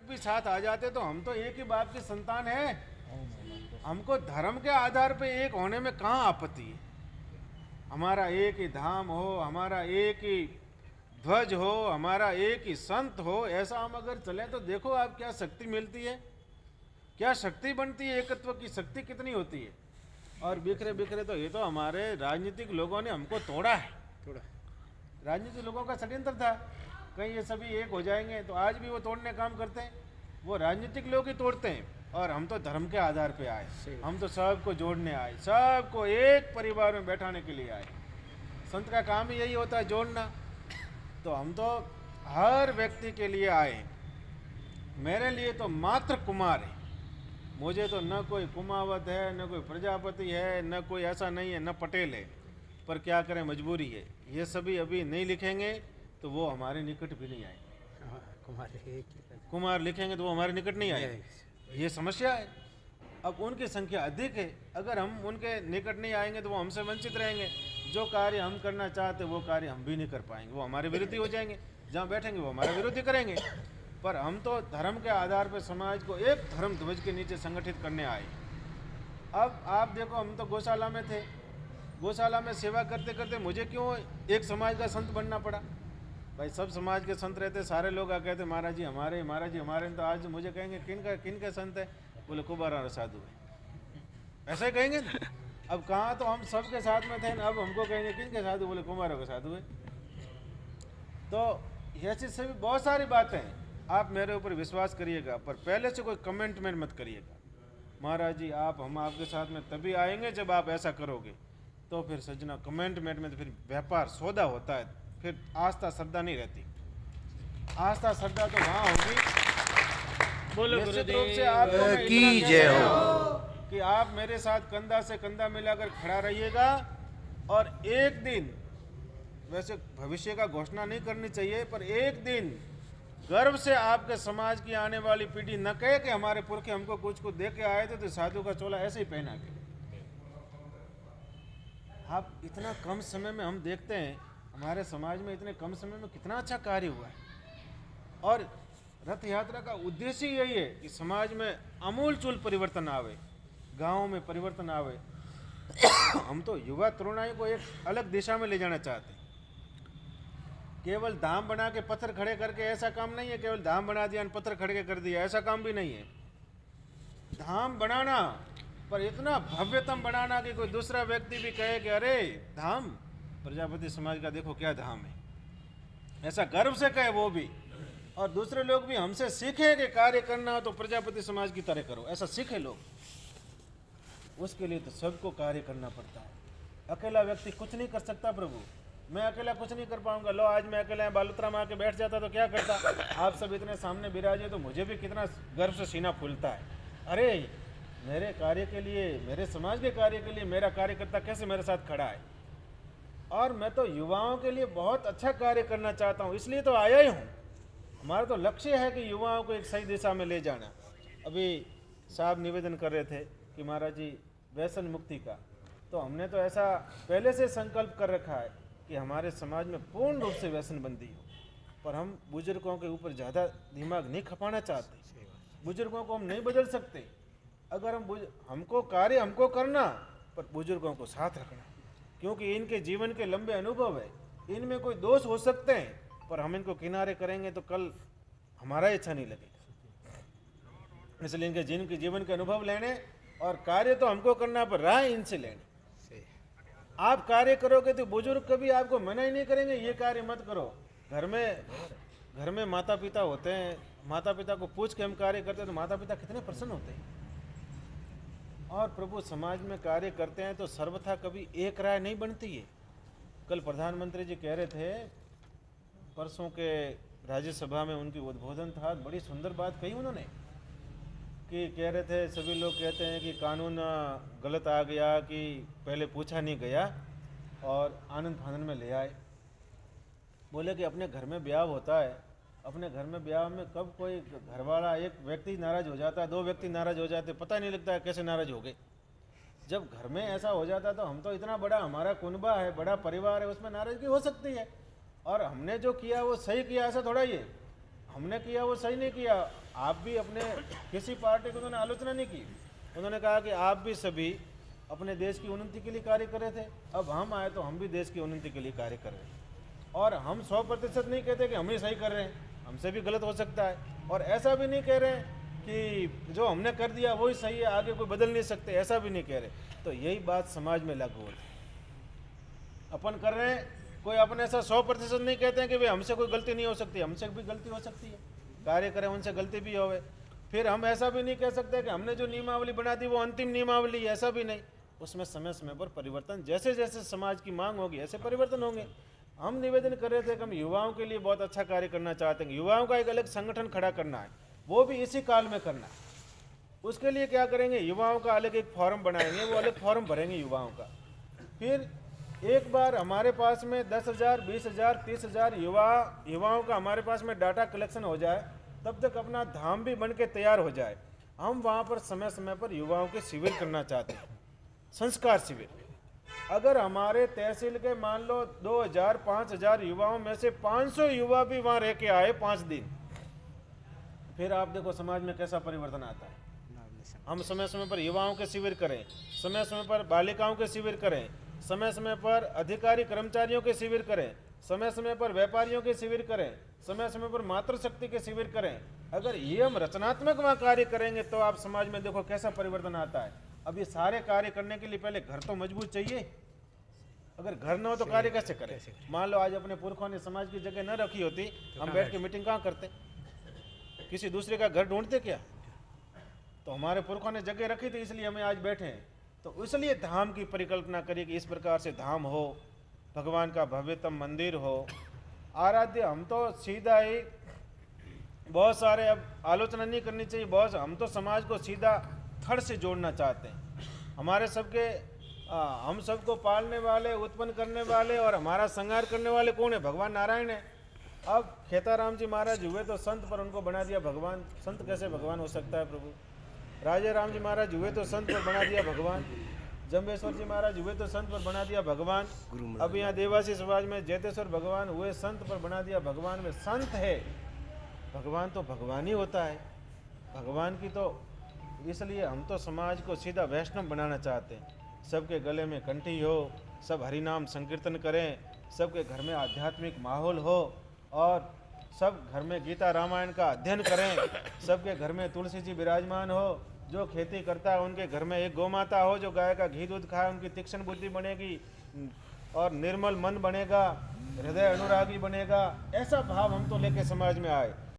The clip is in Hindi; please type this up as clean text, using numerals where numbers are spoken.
भी साथ आ जाते तो हम तो एक ही बाप की संतान है। हमको धर्म के आधार पे एक होने में कहाँ आपत्ति है। हमारा एक ही धाम हो, हमारा एक ही ध्वज हो, हमारा एक ही संत हो, ऐसा हम अगर चले तो देखो आप क्या शक्ति मिलती है, क्या शक्ति बनती है, एकत्व की शक्ति कितनी होती है। और बिखरे बिखरे तो ये तो हमारे राजनीतिक लोगों ने हमको तोड़ा है। राजनीतिक लोगों का षड्यंत्र था, कहीं ये सभी एक हो जाएंगे, तो आज भी वो तोड़ने काम करते हैं। वो राजनीतिक लोग ही तोड़ते हैं, और हम तो धर्म के आधार पे आए, हम तो सबको जोड़ने आए, सबको एक परिवार में बैठाने के लिए आए। संत का काम ही यही होता है, जोड़ना। तो हम तो हर व्यक्ति के लिए आए। मेरे लिए तो मात्र कुमार है, मुझे तो न कोई कुमावत है, न कोई प्रजापति है, न कोई ऐसा नहीं है, न पटेल है। पर क्या करें, मजबूरी है। ये सभी अभी नहीं लिखेंगे तो वो हमारे निकट भी नहीं आए। कुमार लिखेंगे तो वो हमारे निकट नहीं आए, ये समस्या है। अब उनकी संख्या अधिक है, अगर हम उनके निकट नहीं आएंगे तो वो हमसे वंचित रहेंगे। जो कार्य हम करना चाहते वो कार्य हम भी नहीं कर पाएंगे, वो हमारे विरोधी हो जाएंगे। जहाँ बैठेंगे वो हमारा विरोधी करेंगे। पर हम तो धर्म के आधार पर समाज को एक धर्म ध्वज के नीचे संगठित करने आए। अब आप देखो, हम तो गौशाला में थे, गौशाला में सेवा करते करते मुझे क्यों एक समाज का संत बनना पड़ा। भाई सब समाज के संत रहते, सारे लोग आ कहते महाराज जी हमारे, महाराज जी हमारे। तो आज मुझे कहेंगे किन के संत है, बोले कुबारा साधु है, ऐसा ही कहेंगे ना। अब कहाँ तो हम सबके साथ में थे, अब हमको कहेंगे किन के साधु, बोले कुमारों के साधु है। तो ऐसी सभी बहुत सारी बातें हैं। आप मेरे ऊपर विश्वास करिएगा, पर पहले से कोई कमेंटमेंट मत करिएगा। महाराज जी हम आपके साथ में तभी आएंगे जब आप ऐसा करोगे। तो फिर सजना कमेंटमेंट में तो फिर व्यापार सौदा होता है, फिर आस्था श्रद्धा नहीं रहती। आस्था श्रद्धा तो वहाँ होगी, बोलो निश्चित रूप से आपको की जय हो कि आप मेरे साथ कंधा से कंधा मिलाकर खड़ा रहिएगा। और एक दिन, वैसे भविष्य का घोषणा नहीं करनी चाहिए, पर एक दिन गर्व से आपके समाज की आने वाली पीढ़ी न कहे कि हमारे पुरखे हमको कुछ दे के आए थे, तो साधु का चोला ऐसे ही पहना के। आप इतना कम समय में हम देखते हैं हमारे समाज में इतने कम समय में कितना अच्छा कार्य हुआ है। और रथ यात्रा का उद्देश्य यही है कि समाज में आमूलचूल परिवर्तन आवे, गांवों में परिवर्तन आवे। हम तो युवा तरुणाई को एक अलग दिशा में ले जाना चाहते हैं। केवल धाम बना के पत्थर खड़े करके ऐसा काम नहीं है, केवल धाम बना दिया पत्थर खड़े कर दिया, ऐसा काम भी नहीं है। धाम बनाना, पर इतना भव्यतम बनाना कि कोई दूसरा व्यक्ति भी कहे कि अरे धाम प्रजापति समाज का देखो क्या धाम है, ऐसा गर्व से कहे वो भी। और दूसरे लोग भी हमसे सीखे कि कार्य करना हो तो प्रजापति समाज की तरह करो, ऐसा सीखे लोग। उसके लिए तो सबको कार्य करना पड़ता है। अकेला व्यक्ति कुछ नहीं कर सकता। प्रभु मैं अकेला कुछ नहीं कर पाऊंगा। लो आज मैं अकेला बालूत्रा में आके बैठ जाता तो क्या करता। आप सब इतने सामने विराजे तो मुझे भी कितना गर्व से सीना फूलता है। अरे मेरे कार्य के लिए, मेरे समाज के कार्य के लिए मेरा कार्यकर्ता कैसे मेरे साथ खड़ा है। और मैं तो युवाओं के लिए बहुत अच्छा कार्य करना चाहता हूँ, इसलिए तो आया ही हूँ। हमारा तो लक्ष्य है कि युवाओं को एक सही दिशा में ले जाना। अभी साहब निवेदन कर रहे थे कि महाराज जी व्यसन मुक्ति का, तो हमने तो ऐसा पहले से संकल्प कर रखा है कि हमारे समाज में पूर्ण रूप से व्यसन बंदी हो। पर हम बुजुर्गों के ऊपर ज़्यादा दिमाग नहीं खपाना चाहते। बुजुर्गों को हम नहीं बदल सकते। अगर हमको कार्य हमको करना, पर बुजुर्गों को साथ रखना, क्योंकि इनके जीवन के लंबे अनुभव है। इनमें कोई दोष हो सकते हैं, पर हम इनको किनारे करेंगे तो कल हमारा इच्छा नहीं लगेगा। इसलिए इनके जिनके जीवन के अनुभव लेने और कार्य तो हमको करना, पर राय इनसे लेने। आप कार्य करोगे तो बुजुर्ग कभी आपको मना ही नहीं करेंगे ये कार्य मत करो। घर में माता पिता होते हैं, माता पिता को पूछ के हम कार्य करते हैं तो माता पिता कितने प्रसन्न होते हैं। और प्रभु समाज में कार्य करते हैं तो सर्वथा कभी एक राय नहीं बनती है। कल प्रधानमंत्री जी कह रहे थे, परसों के राज्यसभा में उनकी उद्बोधन था, बड़ी सुंदर बात कही उन्होंने कि कह रहे थे सभी लोग कहते हैं कि कानून गलत आ गया, कि पहले पूछा नहीं गया और आनंद फानंद में ले आए। बोले कि अपने घर में ब्याह होता है, अपने घर में ब्याह में कब कोई घरवाला एक व्यक्ति नाराज़ हो जाता है, दो व्यक्ति नाराज़ हो जाते, पता नहीं लगता है कैसे नाराज़ हो गए। जब घर में ऐसा हो जाता तो हम तो इतना बड़ा हमारा कुनबा है, बड़ा परिवार है, उसमें नाराज़गी हो सकती है। और हमने जो किया वो सही किया ऐसा थोड़ा ही है, हमने किया वो सही नहीं किया। आप भी अपने किसी पार्टी की उन्होंने आलोचना नहीं की, उन्होंने कहा कि आप भी सभी अपने देश की उन्नति के लिए कार्य कर रहे थे, अब हम आए तो हम भी देश की उन्नति के लिए कार्य कर रहे हैं। और हम 100% नहीं कहते कि हम ही सही कर रहे हैं, हमसे भी गलत हो सकता है। और ऐसा भी नहीं कह रहे हैं कि जो हमने कर दिया वही सही है, आगे कोई बदल नहीं सकते, ऐसा भी नहीं कह रहे। तो यही बात समाज में लागू होती है। अपन कर रहे हैं, कोई अपन ऐसा 100% नहीं कहते हैं कि भाई हमसे कोई गलती नहीं हो सकती, हमसे भी गलती हो सकती है, कार्य करें उनसे गलती भी होवे। फिर हम ऐसा भी नहीं कह सकते कि हमने जो नियमावली बना दी वो अंतिम नियमावली, ऐसा भी नहीं। उसमें समय समय पर परिवर्तन, जैसे जैसे समाज की मांग होगी ऐसे परिवर्तन होंगे। हम निवेदन कर रहे थे कि हम युवाओं के लिए बहुत अच्छा कार्य करना चाहते हैं, युवाओं का एक अलग संगठन खड़ा करना है, वो भी इसी काल में करना है। उसके लिए क्या करेंगे, युवाओं का अलग एक फॉर्म बनाएंगे, वो अलग फॉर्म भरेंगे युवाओं का। फिर एक बार हमारे पास में 10,000, 20,000, 30,000 युवाओं का हमारे पास में डाटा कलेक्शन हो जाए, तब तक अपना धाम भी बन के तैयार हो जाए। हम वहाँ पर समय समय पर युवाओं के शिविर करना चाहते हैं, संस्कार शिविर। अगर हमारे तहसील के मान लो 2,000, 5,000 युवाओं में से 500 युवा भी वहाँ रह के आए 5 दिन, फिर आप देखो समाज में कैसा परिवर्तन आता है। हम समय समय पर युवाओं के शिविर करें, समय समय पर बालिकाओं के शिविर करें, समय समय पर अधिकारी कर्मचारियों के शिविर करें, समय समय पर व्यापारियों के शिविर करें, समय समय पर मातृशक्ति के शिविर करें। अगर ये हम रचनात्मक वहाँ कार्य करेंगे तो आप समाज में देखो कैसा परिवर्तन आता है। अब ये सारे कार्य करने के लिए पहले घर तो मजबूत चाहिए, अगर घर न हो तो कार्य कैसे करें। मान लो आज अपने पुरखों ने समाज की जगह न रखी होती, हम बैठ के मीटिंग कहाँ करते, किसी दूसरे का घर ढूंढते क्या। तो हमारे पुरखों ने जगह रखी थी, इसलिए हमें आज बैठे हैं। तो इसलिए धाम की परिकल्पना करिए कि इस प्रकार से धाम हो, भगवान का भव्यतम मंदिर हो, आराध्य। हम तो सीधा ही बहुत सारे, अब आलोचना नहीं करनी चाहिए, बहुत हम तो समाज को सीधा थड़ से जोड़ना चाहते हैं। हमारे सबके हम सबको पालने वाले, उत्पन्न करने वाले और हमारा संहार करने वाले कौन है, भगवान नारायण है। अब खेताराम जी महाराज हुए तो संत, पर उनको बना दिया भगवान। संत कैसे भगवान हो सकता है प्रभु। राजा राम जी महाराज हुए तो संत पर बना दिया भगवान। जम्बेश्वर जी महाराज हुए तो संत पर बना दिया भगवान। अब यहाँ देवासी समाज में जैतेश्वर भगवान हुए, संत पर बना दिया भगवान। में संत है, भगवान तो भगवान ही होता है, भगवान की तो। इसलिए हम तो समाज को सीधा वैष्णव बनाना चाहते हैं। सबके गले में कंठी हो, सब हरिनाम संकीर्तन करें, सबके घर में आध्यात्मिक माहौल हो और सब घर में गीता रामायण का अध्ययन करें, सबके घर में तुलसी जी विराजमान हो, जो खेती करता है उनके घर में एक गौ माता हो जो गाय का घी दूध खाए, उनकी तीक्ष्ण बुद्धि बनेगी और निर्मल मन बनेगा, हृदय अनुरागी बनेगा। ऐसा भाव हम तो लेके समाज में आए।